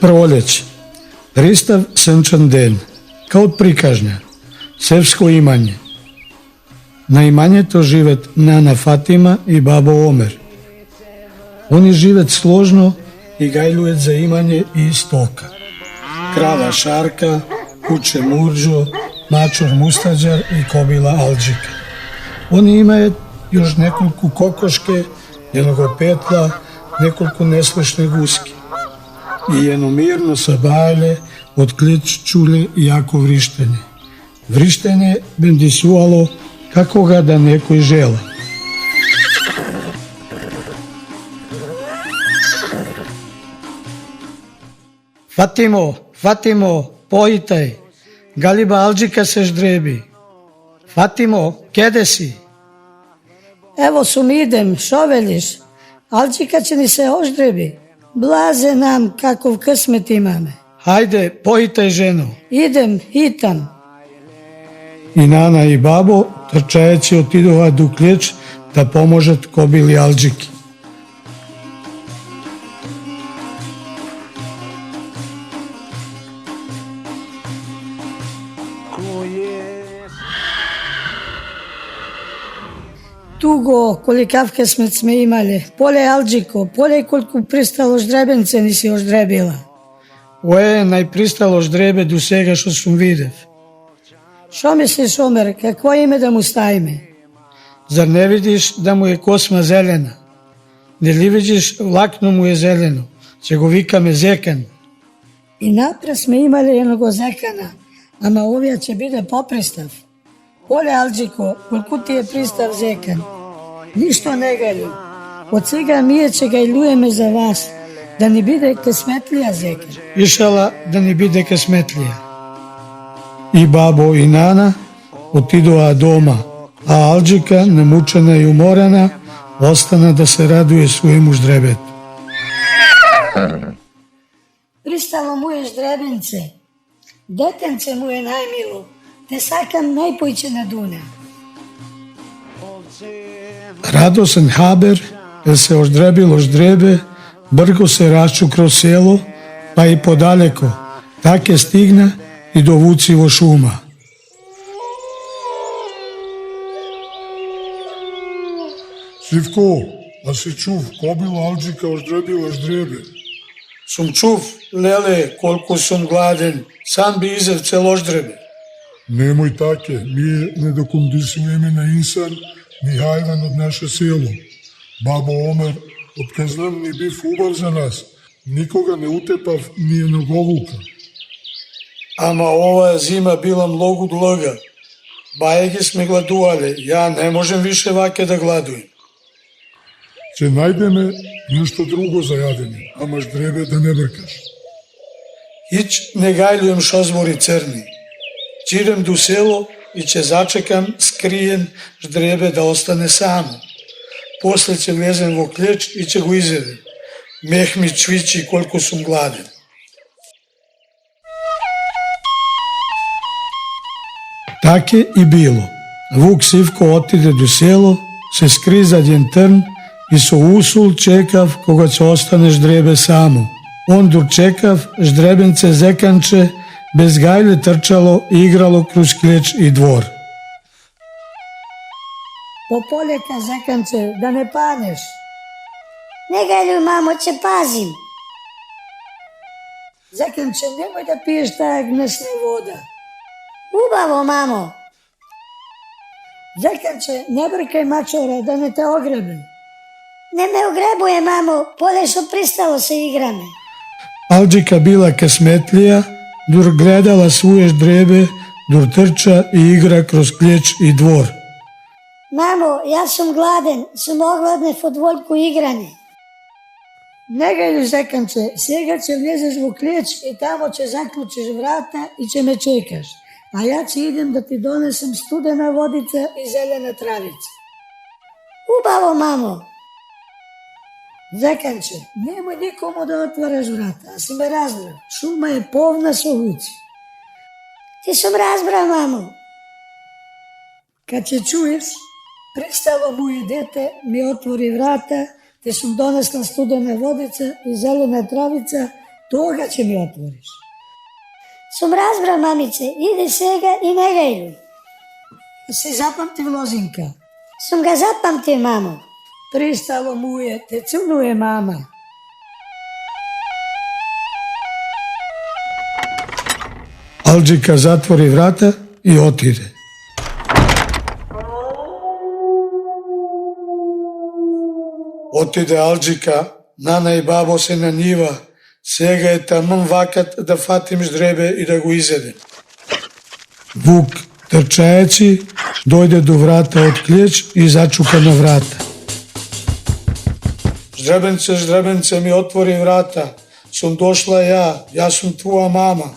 Пролеće. Риstav сенчан ден. Као од прикажња. Севско имање. На имањето живеат нана Фатима и бабо Омер. Они живеат сложно и гајлует за имање и стока. Крава Шарка, куче Мурџо, мачур Мустаđар и кобила Алџика. Они имаат још неколку кокошке, едного петла, неколку неслушни гуски. И едномирно се баеле од клеч чуле јако вриштење. Вриштење бендисувало како га да некој жела. Фатимо, Фатимо, поитај, галиба Алџика се ждреби. Фатимо, кеде си? Ево сум идем, шо велиш? Алџика ќе ни се ождреби. Блазе нам каков късмет имаме. Хајде, поитај жено. Идем, итам. И нана и бабо трчајќи отидоа до клеч да поможат кобили Алџики. Туго, коликав късмет сме имале. Поле Алџико, поле колку пристало ждребенце ни си ождребила. Ое, најпристало ждребе до сега што сум видев. Шо мислиш, Омер, какво име да му ставиме? Зар не видиш да му е косма зелена? Не ли видиш лакно му е зелено? Ќе го викаме Зекан. И напред сме имале едного Зекана, ама овија ќе биде попристав. Поле Алџико, колку ти е пристав Зекан? Ништо не гајлю. Од сега ние ќе гајлуеме за вас, да ни биде късметлија Зекан. Ишала да ни биде късметлија. И бабо и нана отидоа дома, а Алџика, намучена и уморена, остана да се радуе својму ждребето. Пристало му е ждребенце. Детенце му е најмило. Те сакам најпојче на дуна. Радосен хабер, е се ождребило ждребе, брго се рачу кроз село, па и подалеко, таке стигна и до Вуциво шума. Сивко, а се чув, кобила Алџика ождребила ждребе. Сум чув, леле, колку сум гладен, сам би изев цело ждребе. Немој таке, ние не докондисуваме на инсан ни хајван од наше село. Бабо Омер, откај знам ни бив убав за нас, никога не утепав ни еноговулка. Ама оваа зима била многу длога. Бајаги сме гладувале, ја не можем више ваке да гладуем. Ќе најдеме нешто друго за јадење, ама ждребе да не бркаш. Ич не гајлуем шозбори црни. Чирем до село и ќе зачекам скриен ждребе да остане само. После ќе влезем во клеч и ќе го изедем. Мех ми чвичи колку сум гладен. Таке и било. Вук Сивко отиде до село, се скри за еден трн и со усул чекав кога ќе остане ждребе само. Он дочекав ждребенце Зеканче, без гајле трчало и играло круз клеч и двор. По полека, Зеканче, да не паднеш. Не гајлю, мамо, ќе пазим. Зеканче, немој да пиеш таа гнесна вода. Убаво, мамо. Зеканче, не бркај мачора да не те огребе. Не ме огребуе, мамо, поле што пристало се играме. Алџика била късметлија, дур гледала своје ждребе, дур трча и игра кроз клеч и двор. Мамо, јас сум гладен, сум огладнев од волку играње. Не гајлю, Зеканче, сега ќе влезеш во клеч и тамо ќе заклучиш врата и ќе ме чекаш. А ја ќе идем да ти донесем студена водица и зелена травица. Убаво, мамо. Зеканче, немој никому да отвараш врата, а си ме разбрав. Шума е повна со вуци. Ти сум разбрав, мамо. Кад ќе чуеш, пристало му и дете, ми отвори врата, те сум донесла студена водица и зелена травица, Тога ќе ми отвориш. Сум разбра, мамице, иди сега и не гајлуј. Се запамтив, Лозинка. Сум га запамтив, мамо. Пристало му е, те цунуе мама. Алџика затвори врата и отиде. Отиде Алџика, нана и бабо се на нива. Сега е таман вакат да фатим ждребе и да го изедем. Вук, трчајеци, дојде до врата од клеч и зачука на врата. Ждребенце, ждребенце, ми отвори врата. Сум дошла јас сум твоја мама.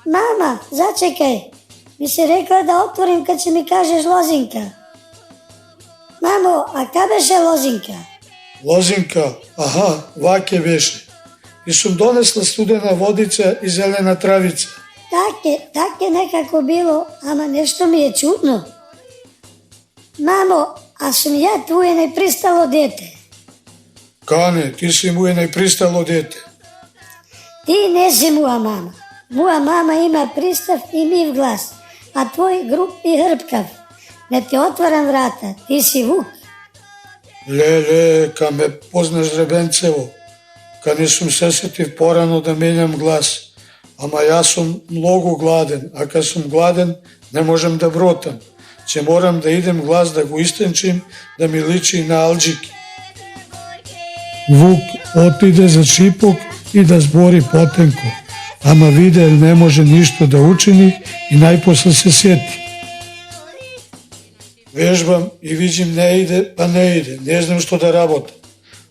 Мама, зачекај. Ми се рекла да отворим кад ќе ми кажеш Лозинка. Мамо, а кај беше Лозинка? Лозинка, аха, ваке беше. И сум донесла студена водица и зелена травица. Таке некако било, ама нешто ми е чудно. Мамо, а сум ја твоје непристало дете. Кане, ти си моје најпристало дете. Ти не си моја мама. Моја мама има пристав и мив глас, а твој груб и хрпкав. Не ти отварам врата, ти си Вук. Леле, ка ме познаш ждребенцево, ка не сум се сетив порано да менјам глас. Ама јас сум многу гладен, а ка сум гладен не можем да бротам. Че морам да идем глас да го истенчим, да ми личи на Алџики. Вук отиде за шипок и да збори потенко, ама видел не може ништо да учини и најпосле се сети. Вежбам и видим не иде, па не иде, не знам што да работам.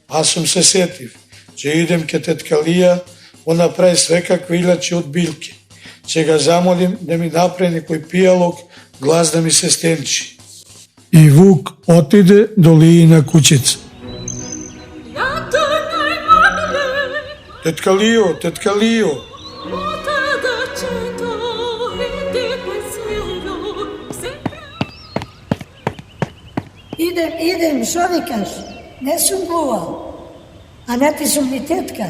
Аз сум се сетив, че идем ке тетка Лија, она прави свекакви илачи од билки. Че га замолим да ми направи некој пијалок, глас да ми се стенчи. И Вук отиде до Лијина куќица. Тетка Лијо, Идем, шо викаш? Не сум глува. А не ти сум ни тетка.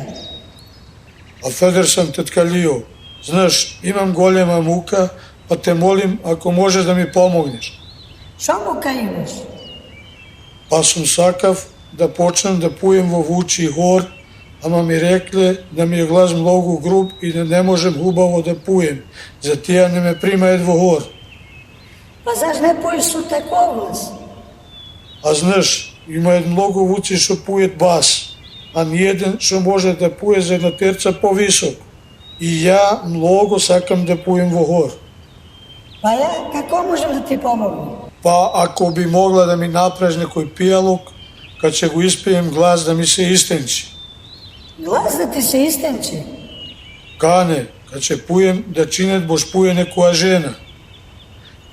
А Федер сам, тетка Лијо. Знаш, имам голема мука, па те молим ако можеш да ми помогнеш. Шо мука имаш? Па сум сакав да почнем да пуем во Вучи хор, ама ми рекле да ми е глас многу груб и да не можем хубаво да пуем. За тие не ме примаат во хор. Па заш не поиш со таков глас? А знаш, има многу вуци што пует бас, а ниеден што може да пуе за една терца повисок. И ја многу сакам да пуем во хор. Па ја, како можем да ти помогнем? Па ако би могла да ми направиш некој пијалок, кад ќе го испеем глас да ми се истенчи. Глас да ти се истенчи? Кане, кад ќе пуем да чинет бош пуе некоја жена.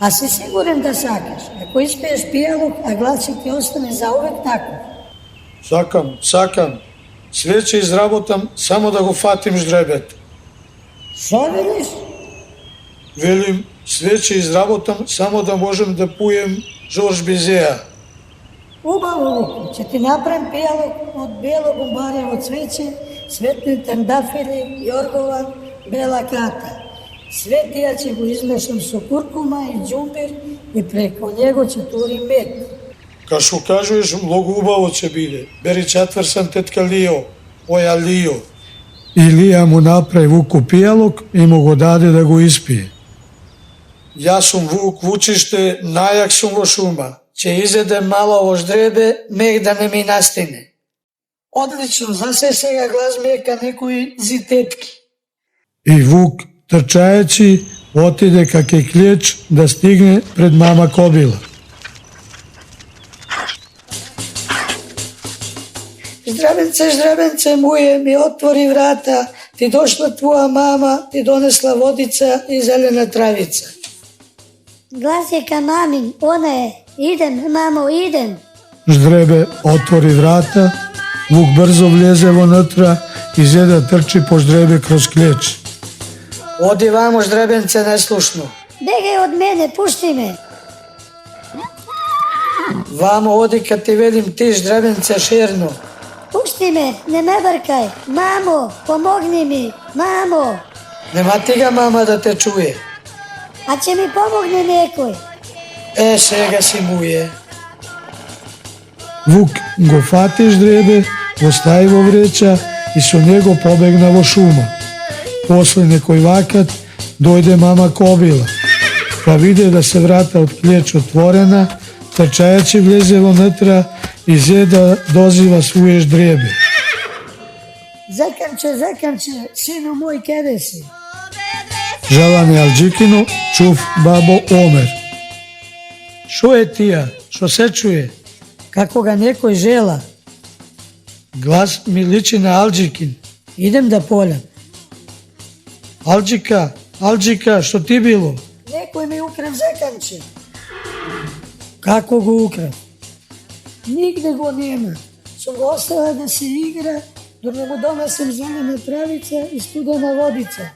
А си сигурен да сакаш? Ако испееш пијалок, а гласът ти остане заувек таков? Сакам. Све ќе изработам, само да го фатим ждребето. Шо велиш? Велим, све ќе изработам, само да можем да пуем Жорж Бизеа. Убаво, Луко, ќе ти направим пијалок од бело бумбарево цвеќе, светни трендафили, јоргован, бела ката. Све тија ќе го измешам со куркума и џумбир и преко него ќе турим мед. Ка што кажеш, многу убаво ќе биде. Бери четврсан тетка Лијо, оја Лијо. И Лија му направи Вуку пијалок и му го даде да го испие. Јас сум Вук, Вучиште, најак сум во шума. Ќе изедем мало во ждребе, мех да не ми настине. Одлично, за се сега глас ми е ка некои зитетки. И Вук, трчајеци, отиде кај клеч да стигне пред мама Кобила. Ждребенце моје, ми отвори врата, ти дошла твоја мама, ти донесла водица и зелена травица. Глас е ка мамин, она е. Идем, мамо, идем. Ждребе отвори врата, Вук брзо влезе внутра и зе да трчи по ждребе кроз клеч. Оди вамо, ждребенце, неслушно. Бегај од мене, пушти ме. Вамо, оди кад ти велим ти, ждребенце, шерно. Пушти ме, не ме бъркай. Мамо, помогни ми. Мамо, Нема ти га мама да те чуе. а че ми помогне некој. Сега си му е. Вук го фати ждребе, го стави во вреча и со него побегна во шума. После некој вакат дојде мама Кобила, па виде да се врата од клеч отворена, трчајачи влезе внутра и зе да дозива своје ждребе. Заканче, сину мој, каде си? Жалане Алџикино чув бабо Омер. Шо е тија? Шо се чуе? Како га некој жела. Глас ми личи на Алџикин. Идем да полем. Алџика, што ти било? Некој ми украв заканче. Како го украв? Нигде го нема. Сум го оставила да се игра, до него донесем зелена травица и студена водица.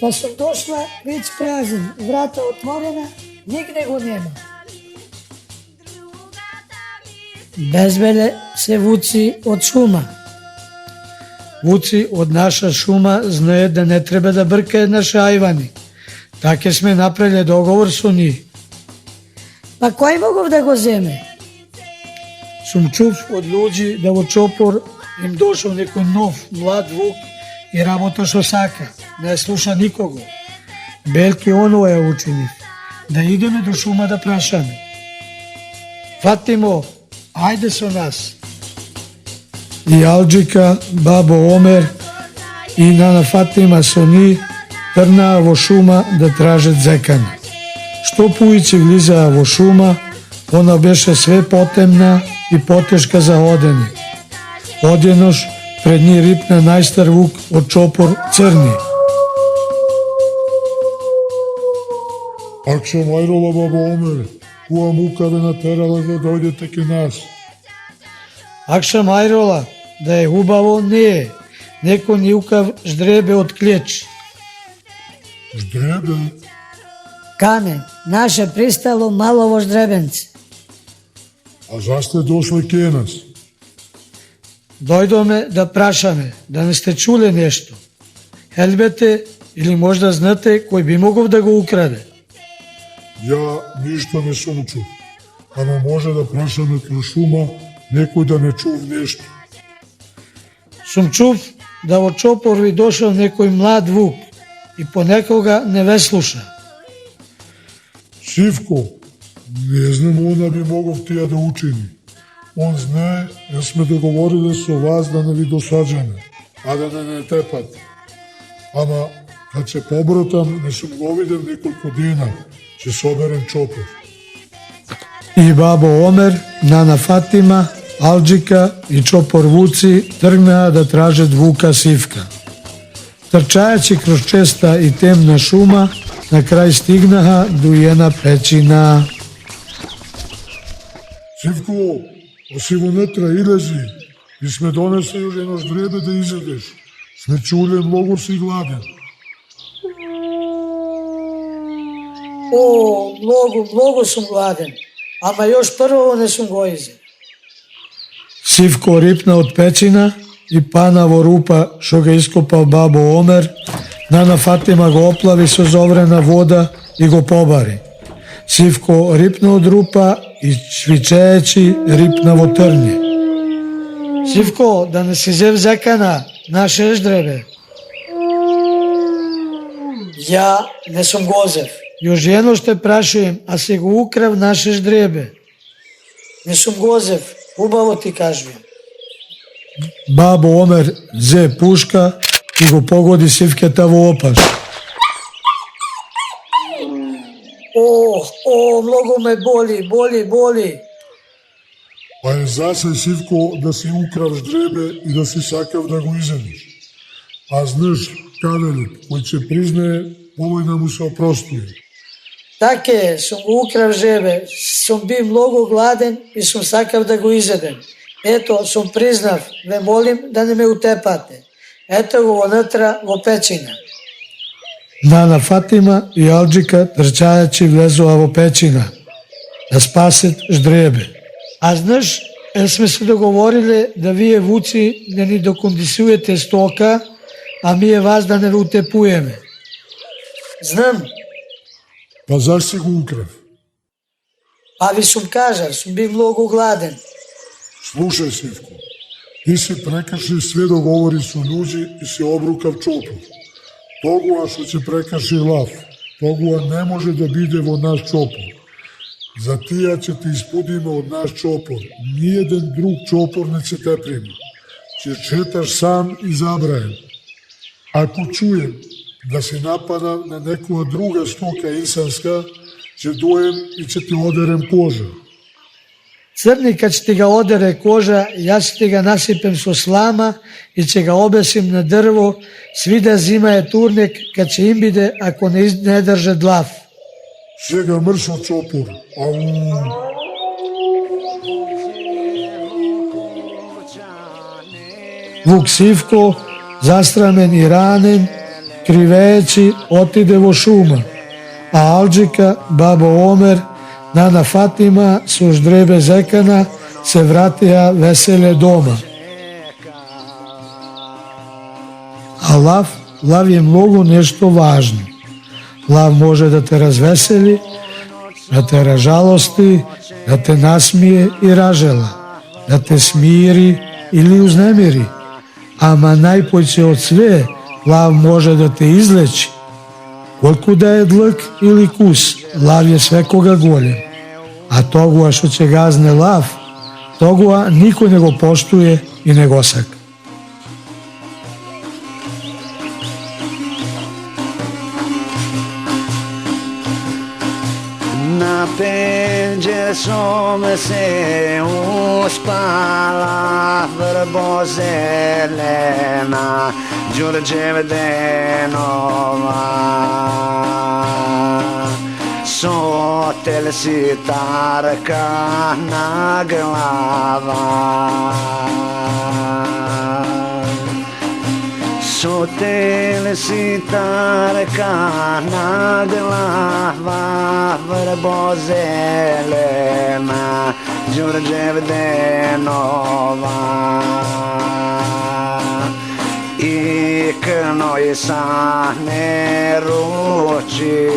Па сум дошла, веќе празен, врата отворена, нигде го нема. Безбеле се вуци од шума. Вуци од наша шума знае да не треба да бркаат наши ајвани. Таке сме направиле договор со нив. Па кој могов да го земе? Сум чув од луѓи да во Чопор им дошол некој нов, млад вук и работа што сака, не слуша никого. Белки оно ја учинив, да идеме до шума да прашаме. Фатимо, ајде со нас. И Алџика, бабо Омер и нана Фатима со ни трнаа во шума да тражат зекана. Што поиќе влизаа во шума, она беше све потемна и потешка за одење. Одеднаш пред ни рипна најстар вук од Чопор Црни. Акшам ајрола, бабо Омер, куа мука ве натерала да дојдете ке нас. Акшам ајрола, да е убаво не е. Некој ни укав ждребе од клеч. Ждребе? Кане, наше пристало мало во ждребенце. А зашто дошле ке нас? Дојдоме да прашаме, да не сте чуле нешто. Хелбете или можда знаете кој би могов да го украде. Ја ништо не сум чув, ама може да прашаме кроз шума некој да не чув нешто. Сум чув да во Чопор ви дошол некој млад вук и понекога не ве слуша. Сивко, не знам она би могов тија да учини. Он знае, ја сме договориле со вас да не ви досаджаме, а да не тепат. Ама, кад се побротам, не сум го видел неколку дена, ќе соберем Чопор. И бабо Омер, нана Фатима, Алџика и Чопор вуци тргнаа да тражат вука Сивка. Трчајачи кроз честа и темна шума, на крај стигнаха до една печина. Сивко, оси внетра илези, и сме донесли уште едно ждребе да изедеш. Сме чуле многу си гладен. О, многу сум гладен, ама још прво не сум го изел. Сивко рипна од печина и пана во рупа што ga ископал бабо Омер, нана Фатима го оплави со зоврена вода и го побари. Сивко рипна од рупа и свичејачи рипна во трње. Сивко, да не си зев закана, наше ждребе. Ја не сум го зев. Још едно ще прашуjem, а се го украв наше ждребе. Не сум го зев, убаво ти кажувам. Бабо Омер зе пушка и го погоди Сивкета во опаш. Многу ме боли. Па е засе, Сивко, да си украв ждребе и да си сакав да го изедеш. А знаеш, каделик, кој ќе признае, повој да му се опростуе. Таке, сум го украв жебе, сум бил многу гладен и сум сакав да го изедем. Ето, сум признав, ве молим да не ме утепате. Ето го внатра во печина. Нана Фатима и Алџика трчајачи влезоа во печина да спасет ждребе. А знаеш сме се договориле да вие вуци не ни докондисуете стока, а ние вас да не утепуеме. Знам, Па заш си го украв? а ви сум кажа, сум бил многу гладен. Слушај, Сивко, ти си прекрши све договори со луѓи и си обрукав чопор. Тогува што ќе прекрши лав, тогува не може да биде во наш чопор. За тија ќе те испудиме од наш чопор. Ниеден друг чопор не ќе те прима. Ќе четаш сам и забраен. Ако чуем да си нападам на некоја друга стока инсанска, ќе доем и ќе ти одерем кожа. Црникът ќе ga одере кожа, јас ќе ga насипем со слама и ќе ga обесим на дрво, сви да зимае турнек, кад ќе им биде ако не држе длав. Сега мршо чопор. Ау. Вук Сивко, застрамен и ранен, кривејќи, отиде во шума, а Алџика, бабо Омер, Нана Фатима со ждребе зекана се вратија веселе дома. А лав е многу нешто важно. Лав може да те развесели, да те ражалости, да те насмие и ражела, да те смири или узнемири. Ама најпојќе од све, лав може да те излечи. Колку да е длъг или кус, лав е свекога голем. А тогува што ќе газне лав, тогува никој не го поштуе и не го сака. Na penge some se us palavra bozelena Giurgev de nova Sotel sitarka na glava Sotel sitarka na glava Vrbozelena Đurđev denova I knoj sane ručice